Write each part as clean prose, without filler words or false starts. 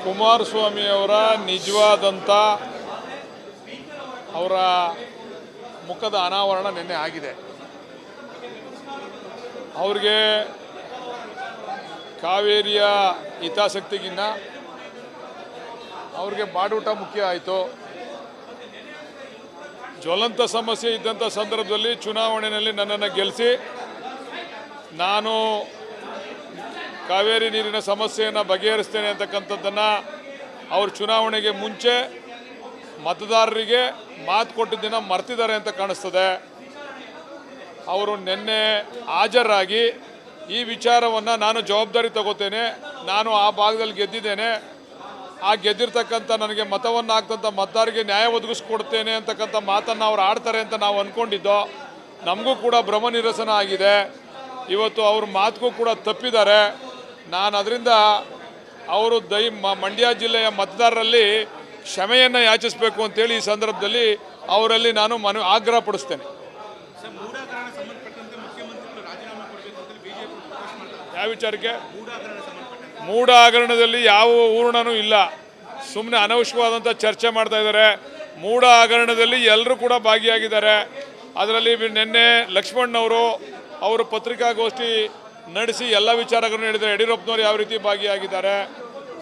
ಕುಮಾರಸ್ವಾಮಿ ಅವರ ನಿಜವಾದಂಥ ಅವರ ಮುಖದ ಅನಾವರಣ ನಿನ್ನೆ ಆಗಿದೆ. ಅವ್ರಿಗೆ ಕಾವೇರಿಯ ಹಿತಾಸಕ್ತಿಗಿನ್ನ ಅವ್ರಿಗೆ ಬಾಡೂಟ ಮುಖ್ಯ ಆಯಿತು. ಜ್ವಲಂತ ಸಮಸ್ಯೆ ಇದ್ದಂಥ ಸಂದರ್ಭದಲ್ಲಿ ಚುನಾವಣೆಯಲ್ಲಿ ನನ್ನನ್ನು ಗೆಲ್ಲಿಸಿ ನಾನು ಕಾವೇರಿ ನೀರಿನ ಸಮಸ್ಯೆಯನ್ನು ಬಗೆಹರಿಸ್ತೇನೆ ಅಂತಕ್ಕಂಥದ್ದನ್ನು ಅವರು ಚುನಾವಣೆಗೆ ಮುಂಚೆ ಮತದಾರರಿಗೆ ಮಾತು ಕೊಟ್ಟಿದ್ದನ್ನು ಮರ್ತಿದ್ದಾರೆ ಅಂತ ಕಾಣಿಸ್ತದೆ. ಅವರು ನಿನ್ನೆ ಹಾಜರಾಗಿ ಈ ವಿಚಾರವನ್ನು ನಾನು ಜವಾಬ್ದಾರಿ ತಗೋತೇನೆ, ನಾನು ಆ ಭಾಗದಲ್ಲಿ ಗೆದ್ದಿದ್ದೇನೆ, ಆ ಗೆದ್ದಿರ್ತಕ್ಕಂಥ ನನಗೆ ಮತವನ್ನು ಹಾಕ್ತಂಥ ಮತದಾರರಿಗೆ ನ್ಯಾಯ ಒದಗಿಸ್ಕೊಡ್ತೇನೆ ಅಂತಕ್ಕಂಥ ಮಾತನ್ನು ಅವ್ರು ಆಡ್ತಾರೆ ಅಂತ ನಾವು ಅಂದ್ಕೊಂಡಿದ್ದೋ. ನಮಗೂ ಕೂಡ ಭ್ರಮ ನಿರಸನ ಆಗಿದೆ. ಇವತ್ತು ಅವ್ರ ಮಾತಿಗೂ ಕೂಡ ತಪ್ಪಿದ್ದಾರೆ. ನಾನು ಅದರಿಂದ ಅವರು ಮಂಡ್ಯ ಜಿಲ್ಲೆಯ ಮತದಾರರಲ್ಲಿ ಕ್ಷಮೆಯನ್ನು ಯಾಚಿಸಬೇಕು ಅಂತೇಳಿ ಈ ಸಂದರ್ಭದಲ್ಲಿ ಅವರಲ್ಲಿ ನಾನು ಆಗ್ರಹ ಪಡಿಸ್ತೇನೆ. ಯಾವ ವಿಚಾರಕ್ಕೆ? ಮೂಢ ಹಗರಣದಲ್ಲಿ ಯಾವ ಹೂರಣನೂ ಇಲ್ಲ. ಸುಮ್ಮನೆ ಅನವಶ್ಯಕವಾದಂಥ ಚರ್ಚೆ ಮಾಡ್ತಾ ಇದ್ದಾರೆ. ಮೂಢ ಹಗರಣದಲ್ಲಿ ಎಲ್ಲರೂ ಕೂಡ ಭಾಗಿಯಾಗಿದ್ದಾರೆ. ಅದರಲ್ಲಿ ನಿನ್ನೆ ಲಕ್ಷ್ಮಣ್ಣವರು ಅವರು ಪತ್ರಿಕಾಗೋಷ್ಠಿ ನಡೆಸಿ ಎಲ್ಲ ವಿಚಾರಗಳನ್ನು ಹೇಳಿದ್ದಾರೆ. ಯಡಿಯೂರಪ್ಪನವರು ಯಾವ ರೀತಿ ಭಾಗಿಯಾಗಿದ್ದಾರೆ,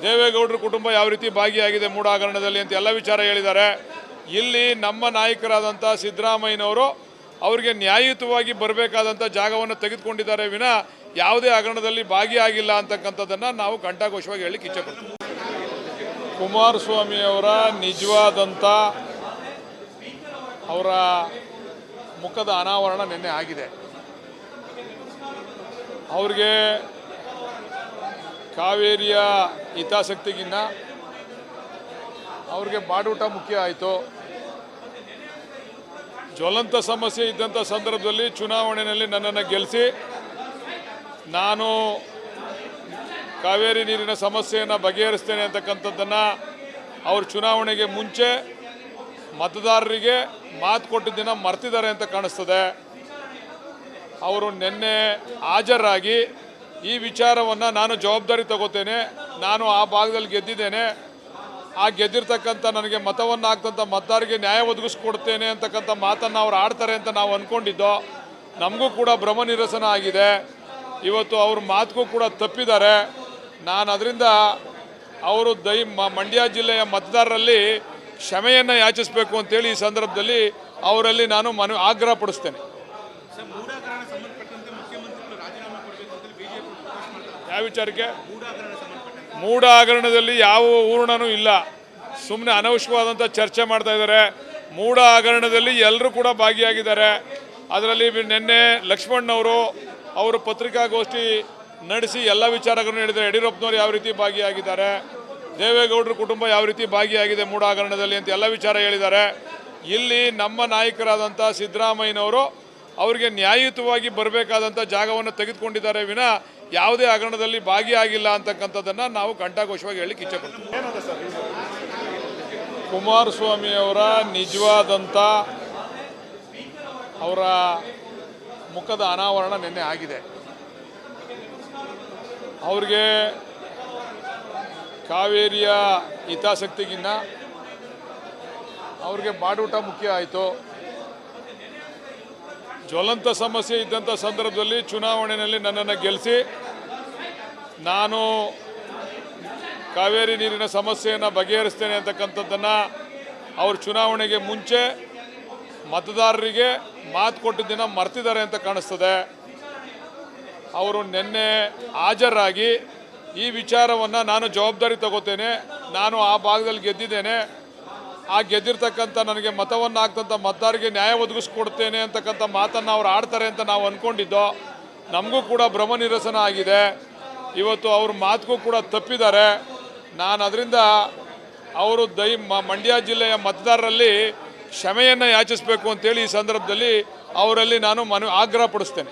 ದೇವೇಗೌಡರ ಕುಟುಂಬ ಯಾವ ರೀತಿ ಭಾಗಿಯಾಗಿದೆ ಮೂಢ ಹಗರಣದಲ್ಲಿ ಅಂತ ಎಲ್ಲ ವಿಚಾರ ಹೇಳಿದ್ದಾರೆ. ಇಲ್ಲಿ ನಮ್ಮ ನಾಯಕರಾದಂಥ ಸಿದ್ದರಾಮಯ್ಯನವರು ಅವರಿಗೆ ನ್ಯಾಯಯುತವಾಗಿ ಬರಬೇಕಾದಂಥ ಜಾಗವನ್ನು ತೆಗೆದುಕೊಂಡಿದ್ದಾರೆ ವಿನ ಯಾವುದೇ ಹಗರಣದಲ್ಲಿ ಭಾಗಿಯಾಗಿಲ್ಲ ಅಂತಕ್ಕಂಥದ್ದನ್ನು ನಾವು ಘಂಟಾಘೋಷವಾಗಿ ಹೇಳಲಿಕ್ಕೆ ಇಚ್ಛೆಪಡ್ತೀವಿ. ಕುಮಾರಸ್ವಾಮಿ ಅವರ ನಿಜವಾದಂಥ ಅವರ ಮುಖದ ಅನಾವರಣ ನಿನ್ನೆ ಆಗಿದೆ. ಅವ್ರಿಗೆ ಕಾವೇರಿಯ ಹಿತಾಸಕ್ತಿಗಿನ್ನ ಅವ್ರಿಗೆ ಬಾಡೂಟ ಮುಖ್ಯ ಆಯಿತು. ಜ್ವಲಂತ ಸಮಸ್ಯೆ ಇದ್ದಂಥ ಸಂದರ್ಭದಲ್ಲಿ ಚುನಾವಣೆಯಲ್ಲಿ ನನ್ನನ್ನು ಗೆಲ್ಲಿಸಿ ನಾನು ಕಾವೇರಿ ನೀರಿನ ಸಮಸ್ಯೆಯನ್ನು ಬಗೆಹರಿಸ್ತೇನೆ ಅಂತಕ್ಕಂಥದ್ದನ್ನು ಅವರು ಚುನಾವಣೆಗೆ ಮುಂಚೆ ಮತದಾರರಿಗೆ ಮಾತು ಕೊಟ್ಟಿದ್ದನ್ನು ಮರ್ತಿದ್ದಾರೆ ಅಂತ ಕಾಣಿಸ್ತದೆ. ಅವರು ನಿನ್ನೆ ಹಾಜರಾಗಿ ಈ ವಿಚಾರವನ್ನು ನಾನು ಜವಾಬ್ದಾರಿ ತಗೋತೇನೆ, ನಾನು ಆ ಭಾಗದಲ್ಲಿ ಗೆದ್ದಿದ್ದೇನೆ, ಆ ಗೆದ್ದಿರ್ತಕ್ಕಂಥ ನನಗೆ ಮತವನ್ನು ಹಾಕ್ತಂಥ ಮತದಾರರಿಗೆ ನ್ಯಾಯ ಒದಗಿಸ್ಕೊಡ್ತೇನೆ ಅಂತಕ್ಕಂಥ ಮಾತನ್ನು ಅವ್ರು ಆಡ್ತಾರೆ ಅಂತ ನಾವು ಅಂದ್ಕೊಂಡಿದ್ದೋ. ನಮಗೂ ಕೂಡ ಭ್ರಮ ನಿರಸನ ಆಗಿದೆ. ಇವತ್ತು ಅವ್ರ ಮಾತಿಗೂ ಕೂಡ ತಪ್ಪಿದ್ದಾರೆ. ನಾನು ಅದರಿಂದ ಅವರು ಮಂಡ್ಯ ಜಿಲ್ಲೆಯ ಮತದಾರರಲ್ಲಿ ಕ್ಷಮೆಯನ್ನು ಯಾಚಿಸಬೇಕು ಅಂತೇಳಿ ಈ ಸಂದರ್ಭದಲ್ಲಿ ಅವರಲ್ಲಿ ನಾನು ಆಗ್ರಹ ಪಡಿಸ್ತೇನೆ. ಯಾವ ವಿಚಾರಕ್ಕೆ? ಮೂಢ ಹಗರಣದಲ್ಲಿ ಯಾವ ಹೂರಣನೂ ಇಲ್ಲ. ಸುಮ್ಮನೆ ಅನವಶ್ಯಕವಾದಂಥ ಚರ್ಚೆ ಮಾಡ್ತಾ ಇದ್ದಾರೆ. ಮೂಢ ಹಗರಣದಲ್ಲಿ ಎಲ್ಲರೂ ಕೂಡ ಭಾಗಿಯಾಗಿದ್ದಾರೆ. ಅದರಲ್ಲಿ ನಿನ್ನೆ ಲಕ್ಷ್ಮಣ್ಣವರು ಅವರು ಪತ್ರಿಕಾಗೋಷ್ಠಿ ನಡೆಸಿ ಎಲ್ಲ ವಿಚಾರಗಳನ್ನು ಹೇಳಿದ್ದಾರೆ. ಯಡಿಯೂರಪ್ಪನವರು ಯಾವ ರೀತಿ ಭಾಗಿಯಾಗಿದ್ದಾರೆ, ದೇವೇಗೌಡರ ಕುಟುಂಬ ಯಾವ ರೀತಿ ಭಾಗಿಯಾಗಿದೆ ಮೂಢ ಹಗರಣದಲ್ಲಿ ಅಂತ ಎಲ್ಲ ವಿಚಾರ ಹೇಳಿದ್ದಾರೆ. ಇಲ್ಲಿ ನಮ್ಮ ನಾಯಕರಾದಂಥ ಸಿದ್ದರಾಮಯ್ಯನವರು ಅವರಿಗೆ ನ್ಯಾಯಯುತವಾಗಿ ಬರಬೇಕಾದಂಥ ಜಾಗವನ್ನು ತೆಗೆದುಕೊಂಡಿದ್ದಾರೆ ವಿನ ಯಾವುದೇ ಹಗರಣದಲ್ಲಿ ಭಾಗಿಯಾಗಿಲ್ಲ ಅಂತಕ್ಕಂಥದ್ದನ್ನು ನಾವು ಘಂಟಾಘೋಷವಾಗಿ ಹೇಳಲಿಕ್ಕೆ ಇಚ್ಛೆಪಡ್ತೀವಿ. ಕುಮಾರಸ್ವಾಮಿ ಅವರ ನಿಜವಾದಂಥ ಅವರ ಮುಖದ ಅನಾವರಣ ನಿನ್ನೆ ಆಗಿದೆ. ಅವ್ರಿಗೆ ಕಾವೇರಿಯ ಹಿತಾಸಕ್ತಿಗಿನ್ನ ಅವ್ರಿಗೆ ಬಾಡೂಟ ಮುಖ್ಯ ಆಯಿತು. ಜ್ವಲಂತ ಸಮಸ್ಯೆ ಇದ್ದಂಥ ಸಂದರ್ಭದಲ್ಲಿ ಚುನಾವಣೆಯಲ್ಲಿ ನನ್ನನ್ನು ಗೆಲ್ಲಿಸಿ ನಾನು ಕಾವೇರಿ ನೀರಿನ ಸಮಸ್ಯೆಯನ್ನು ಬಗೆಹರಿಸ್ತೇನೆ ಅಂತಕ್ಕಂಥದ್ದನ್ನು ಅವರು ಚುನಾವಣೆಗೆ ಮುಂಚೆ ಮತದಾರರಿಗೆ ಮಾತು ಕೊಟ್ಟಿದ್ದನ್ನು ಮರ್ತಿದ್ದಾರೆ ಅಂತ ಕಾಣಿಸ್ತದೆ. ಅವರು ನಿನ್ನೆ ಹಾಜರಾಗಿ ಈ ವಿಚಾರವನ್ನು ನಾನು ಜವಾಬ್ದಾರಿ ತಗೋತೇನೆ, ನಾನು ಆ ಭಾಗದಲ್ಲಿ ಗೆದ್ದಿದ್ದೇನೆ, ಆ ಗೆದ್ದಿರ್ತಕ್ಕಂಥ ನನಗೆ ಮತವನ್ನು ಹಾಕ್ತಂಥ ಮತದಾರರಿಗೆ ನ್ಯಾಯ ಒದಗಿಸ್ಕೊಡ್ತೇನೆ ಅಂತಕ್ಕಂಥ ಮಾತನ್ನು ಅವ್ರು ಆಡ್ತಾರೆ ಅಂತ ನಾವು ಅಂದ್ಕೊಂಡಿದ್ದೋ. ನಮಗೂ ಕೂಡ ಭ್ರಮ ನಿರಸನ ಆಗಿದೆ. ಇವತ್ತು ಅವ್ರ ಮಾತಿಗೂ ಕೂಡ ತಪ್ಪಿದ್ದಾರೆ. ನಾನು ಅದರಿಂದ ಅವರು ಮಂಡ್ಯ ಜಿಲ್ಲೆಯ ಮತದಾರರಲ್ಲಿ ಕ್ಷಮೆಯನ್ನು ಯಾಚಿಸಬೇಕು ಅಂತೇಳಿ ಈ ಸಂದರ್ಭದಲ್ಲಿ ಅವರಲ್ಲಿ ನಾನು ಆಗ್ರಹ ಪಡಿಸ್ತೇನೆ.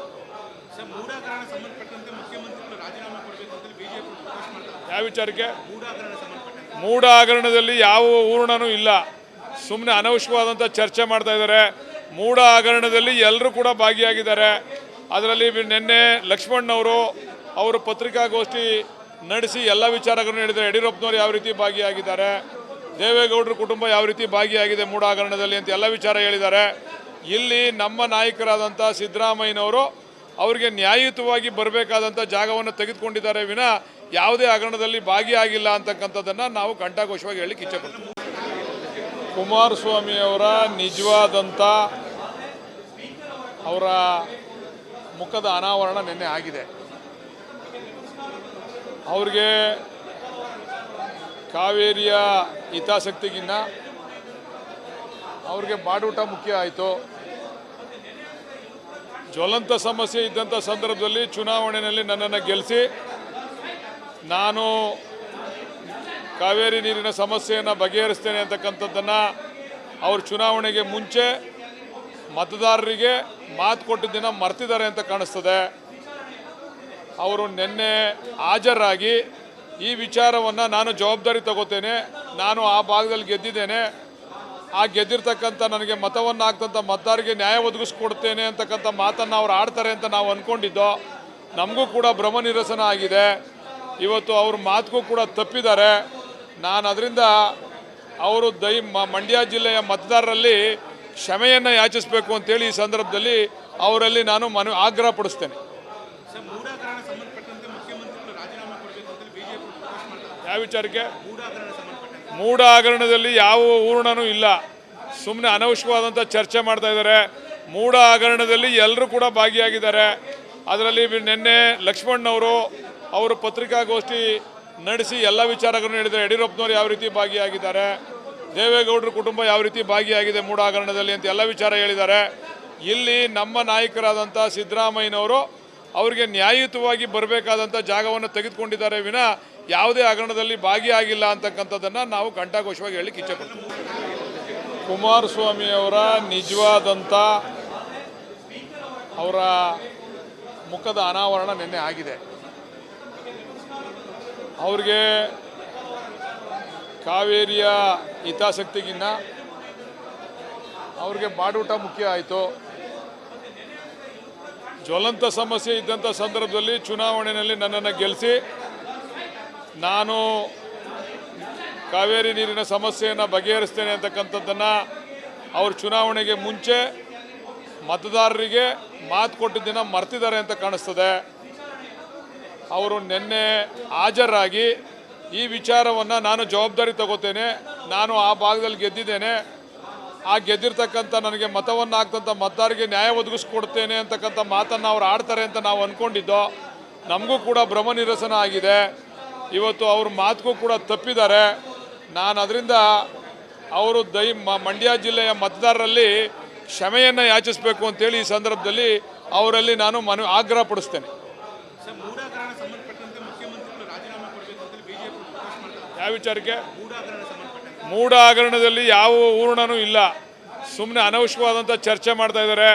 ಯಾವ ವಿಚಾರಕ್ಕೆ? ಮೂಢ ಹಗರಣದಲ್ಲಿ ಯಾವ ಹೂರಣನೂ ಇಲ್ಲ. ಸುಮ್ಮನೆ ಅನವಶ್ಯಕವಾದಂಥ ಚರ್ಚೆ ಮಾಡ್ತಾ ಇದ್ದಾರೆ. ಮೂಢ ಹಗರಣದಲ್ಲಿ ಎಲ್ಲರೂ ಕೂಡ ಭಾಗಿಯಾಗಿದ್ದಾರೆ. ಅದರಲ್ಲಿ ನಿನ್ನೆ ಲಕ್ಷ್ಮಣ್ಣವರು ಅವರು ಪತ್ರಿಕಾಗೋಷ್ಠಿ ನಡೆಸಿ ಎಲ್ಲ ವಿಚಾರಗಳನ್ನು ಹೇಳಿದ್ದಾರೆ. ಯಡಿಯೂರಪ್ಪನವರು ಯಾವ ರೀತಿ ಭಾಗಿಯಾಗಿದ್ದಾರೆ, ದೇವೇಗೌಡರ ಕುಟುಂಬ ಯಾವ ರೀತಿ ಭಾಗಿಯಾಗಿದೆ ಮೂಡ ಹಗರಣದಲ್ಲಿ ಅಂತ ಎಲ್ಲ ವಿಚಾರ ಹೇಳಿದ್ದಾರೆ. ಇಲ್ಲಿ ನಮ್ಮ ನಾಯಕರಾದಂಥ ಸಿದ್ದರಾಮಯ್ಯನವರು ಅವರಿಗೆ ನ್ಯಾಯಯುತವಾಗಿ ಬರಬೇಕಾದಂಥ ಜಾಗವನ್ನು ತೆಗೆದುಕೊಂಡಿದ್ದಾರೆ ವಿನ ಯಾವುದೇ ಹಗರಣದಲ್ಲಿ ಭಾಗಿಯಾಗಿಲ್ಲ ಅಂತಕ್ಕಂಥದ್ದನ್ನು ನಾವು ಘಂಟಾಘೋಷವಾಗಿ ಹೇಳಲಿಕ್ಕೆ ಇಚ್ಛೆಪಡ್ತೀವಿ. ಕುಮಾರಸ್ವಾಮಿಯವರ ನಿಜವಾದಂಥ ಅವರ ಮುಖದ ಅನಾವರಣ ನಿನ್ನೆ ಆಗಿದೆ. ಅವ್ರಿಗೆ ಕಾವೇರಿಯ ಹಿತಾಸಕ್ತಿಗಿನ್ನ ಅವ್ರಿಗೆ ಬಾಡೂಟ ಮುಖ್ಯ ಆಯಿತು. ಜ್ವಲಂತ ಸಮಸ್ಯೆ ಇದ್ದಂಥ ಸಂದರ್ಭದಲ್ಲಿ ಚುನಾವಣೆಯಲ್ಲಿ ನನ್ನನ್ನು ಗೆಲ್ಲಿಸಿ ನಾನು ಕಾವೇರಿ ನೀರಿನ ಸಮಸ್ಯೆಯನ್ನು ಬಗೆಹರಿಸ್ತೇನೆ ಅಂತಕ್ಕಂಥದ್ದನ್ನು ಅವರು ಚುನಾವಣೆಗೆ ಮುಂಚೆ ಮತದಾರರಿಗೆ ಮಾತು ಕೊಟ್ಟಿದ್ದನ್ನ ಮರ್ತಿದ್ದಾರೆ ಅಂತ ಕಾಣಿಸ್ತದೆ. ಅವರು ನಿನ್ನೆ ಹಾಜರಾಗಿ ಈ ವಿಚಾರವನ್ನು ನಾನು ಜವಾಬ್ದಾರಿ ತಗೋತೇನೆ, ನಾನು ಆ ಭಾಗದಲ್ಲಿ ಗೆದ್ದಿದ್ದೇನೆ, ಆ ಗೆದ್ದಿರ್ತಕ್ಕಂಥ ನನಗೆ ಮತವನ್ನು ಹಾಕ್ತಂಥ ಮತದಾರರಿಗೆ ನ್ಯಾಯ ಒದಗಿಸ್ಕೊಡ್ತೇನೆ ಅಂತಕ್ಕಂಥ ಮಾತನ್ನು ಅವ್ರು ಆಡ್ತಾರೆ ಅಂತ ನಾವು ಅಂದ್ಕೊಂಡಿದ್ದೋ. ನಮಗೂ ಕೂಡ ಭ್ರಮ ನಿರಸನ ಆಗಿದೆ. ಇವತ್ತು ಅವ್ರ ಮಾತಿಗೂ ಕೂಡ ತಪ್ಪಿದ್ದಾರೆ. ನಾನು ಅದರಿಂದ ಅವರು ಮಂಡ್ಯ ಜಿಲ್ಲೆಯ ಮತದಾರರಲ್ಲಿ ಕ್ಷಮೆಯನ್ನು ಯಾಚಿಸಬೇಕು ಅಂತೇಳಿ ಈ ಸಂದರ್ಭದಲ್ಲಿ ಅವರಲ್ಲಿ ನಾನು ಆಗ್ರಹ ಪಡಿಸ್ತೇನೆ. ಯಾವ ವಿಚಾರಕ್ಕೆ? ಮೂಡ ಹಗರಣದಲ್ಲಿ ಯಾವ ಹೂರಣನೂ ಇಲ್ಲ, ಸುಮ್ಮನೆ ಅನವಶ್ಯಕವಾದಂಥ ಚರ್ಚೆ ಮಾಡ್ತಾ ಇದ್ದಾರೆ. ಮೂಡ ಹಗರಣದಲ್ಲಿ ಎಲ್ಲರೂ ಕೂಡ ಭಾಗಿಯಾಗಿದ್ದಾರೆ. ಅದರಲ್ಲಿ ನಿನ್ನೆ ಲಕ್ಷ್ಮಣ್ಣವರು ಅವರು ಪತ್ರಿಕಾಗೋಷ್ಠಿ ನಡೆಸಿ ಎಲ್ಲ ವಿಚಾರಗಳನ್ನು ಹೇಳಿದ್ದಾರೆ. ಯಡಿಯೂರಪ್ಪನವರು ಯಾವ ರೀತಿ ಭಾಗಿಯಾಗಿದ್ದಾರೆ, ದೇವೇಗೌಡರ ಕುಟುಂಬ ಯಾವ ರೀತಿ ಭಾಗಿಯಾಗಿದೆ ಮೂಡ ಹಗರಣದಲ್ಲಿ ಅಂತ ಎಲ್ಲ ವಿಚಾರ ಹೇಳಿದ್ದಾರೆ. ಇಲ್ಲಿ ನಮ್ಮ ನಾಯಕರಾದಂಥ ಸಿದ್ದರಾಮಯ್ಯನವರು ಅವರಿಗೆ ನ್ಯಾಯಯುತವಾಗಿ ಬರಬೇಕಾದಂಥ ಜಾಗವನ್ನು ತೆಗೆದುಕೊಂಡಿದ್ದಾರೆ ವಿನ ಯಾವುದೇ ಹಗರಣದಲ್ಲಿ ಭಾಗಿಯಾಗಿಲ್ಲ ಅಂತಕ್ಕಂಥದ್ದನ್ನು ನಾವು ಘಂಟಾಘೋಷವಾಗಿ ಹೇಳಲಿಕ್ಕೆ ಇಚ್ಛೆಪಡ್ತೀವಿ. ಕುಮಾರಸ್ವಾಮಿಯವರ ನಿಜವಾದಂಥ ಅವರ ಮುಖದ ಅನಾವರಣ ನಿನ್ನೆ ಆಗಿದೆ. ಅವ್ರಿಗೆ ಕಾವೇರಿಯ ಹಿತಾಸಕ್ತಿಗಿನ್ನ ಅವ್ರಿಗೆ ಬಾಡೂಟ ಮುಖ್ಯ ಆಯಿತು. ಜ್ವಲಂತ ಸಮಸ್ಯೆ ಇದ್ದಂಥ ಸಂದರ್ಭದಲ್ಲಿ ಚುನಾವಣೆಯಲ್ಲಿ ನನ್ನನ್ನು ಗೆಲ್ಲಿಸಿ ನಾನು ಕಾವೇರಿ ನೀರಿನ ಸಮಸ್ಯೆಯನ್ನು ಬಗೆಹರಿಸ್ತೇನೆ ಅಂತಕ್ಕಂಥದ್ದನ್ನು ಅವರು ಚುನಾವಣೆಗೆ ಮುಂಚೆ ಮತದಾರರಿಗೆ ಮಾತು ಕೊಟ್ಟಿದ್ದನ್ನ ಮರ್ತಿದ್ದಾರೆ ಅಂತ ಕಾಣಿಸ್ತದೆ. ಅವರು ನಿನ್ನೆ ಹಾಜರಾಗಿ ಈ ವಿಚಾರವನ್ನು ನಾನು ಜವಾಬ್ದಾರಿ ತಗೋತೇನೆ, ನಾನು ಆ ಭಾಗದಲ್ಲಿ ಗೆದ್ದಿದ್ದೇನೆ, ಆ ಗೆದ್ದಿರ್ತಕ್ಕಂಥ ನನಗೆ ಮತವನ್ನು ಹಾಕ್ತಂಥ ಮತದಾರರಿಗೆ ನ್ಯಾಯ ಒದಗಿಸ್ಕೊಡ್ತೇನೆ ಅಂತಕ್ಕಂಥ ಮಾತನ್ನು ಅವ್ರು ಆಡ್ತಾರೆ ಅಂತ ನಾವು ಅಂದ್ಕೊಂಡಿದ್ದೋ. ನಮಗೂ ಕೂಡ ಭ್ರಮ ನಿರಸನ ಆಗಿದೆ. ಇವತ್ತು ಅವ್ರ ಮಾತಿಗೂ ಕೂಡ ತಪ್ಪಿದ್ದಾರೆ. ನಾನು ಅದರಿಂದ ಅವರು ಮಂಡ್ಯ ಜಿಲ್ಲೆಯ ಮತದಾರರಲ್ಲಿ ಕ್ಷಮೆಯನ್ನು ಯಾಚಿಸಬೇಕು ಅಂತೇಳಿ ಈ ಸಂದರ್ಭದಲ್ಲಿ ಅವರಲ್ಲಿ ನಾನು ಆಗ್ರಹ ಪಡಿಸ್ತೇನೆ. ಯಾವ ವಿಚಾರಕ್ಕೆ? ಮೂಡ ಹಗರಣದಲ್ಲಿ ಯಾವ ಹೂರಣನೂ ಇಲ್ಲ, ಸುಮ್ಮನೆ ಅನವಶ್ಯಕವಾದಂಥ ಚರ್ಚೆ ಮಾಡ್ತಾ ಇದ್ದಾರೆ.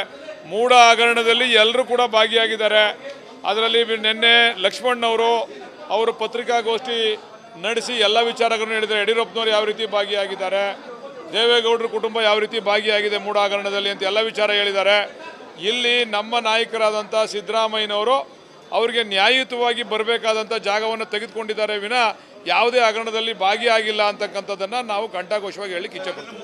ಮೂಡ ಹಗರಣದಲ್ಲಿ ಎಲ್ಲರೂ ಕೂಡ ಭಾಗಿಯಾಗಿದ್ದಾರೆ. ಅದರಲ್ಲಿ ನಿನ್ನೆ ಲಕ್ಷ್ಮಣ್ಣವರು ಅವರು ಪತ್ರಿಕಾಗೋಷ್ಠಿ ನಡೆಸಿ ಎಲ್ಲ ವಿಚಾರಗಳನ್ನು ಹೇಳಿದ್ದಾರೆ. ಯಡಿಯೂರಪ್ಪನವರು ಯಾವ ರೀತಿ ಭಾಗಿಯಾಗಿದ್ದಾರೆ, ದೇವೇಗೌಡರ ಕುಟುಂಬ ಯಾವ ರೀತಿ ಭಾಗಿಯಾಗಿದೆ ಮೂಡ ಹಗರಣದಲ್ಲಿ ಅಂತ ಎಲ್ಲ ವಿಚಾರ ಹೇಳಿದ್ದಾರೆ. ಇಲ್ಲಿ ನಮ್ಮ ನಾಯಕರಾದಂಥ ಸಿದ್ದರಾಮಯ್ಯನವರು ಅವರಿಗೆ ನ್ಯಾಯಯುತವಾಗಿ ಬರಬೇಕಾದಂಥ ಜಾಗವನ್ನು ತೆಗೆದುಕೊಂಡಿದ್ದಾರೆ ವಿನ ಯಾವುದೇ ಹಗರಣದಲ್ಲಿ ಭಾಗಿಯಾಗಿಲ್ಲ ಅಂತಕ್ಕಂಥದ್ದನ್ನು ನಾವು ಘಂಟಾಘೋಷವಾಗಿ ಹೇಳಲಿಕ್ಕೆ ಇಚ್ಛೆಪಡ್ತೀವಿ.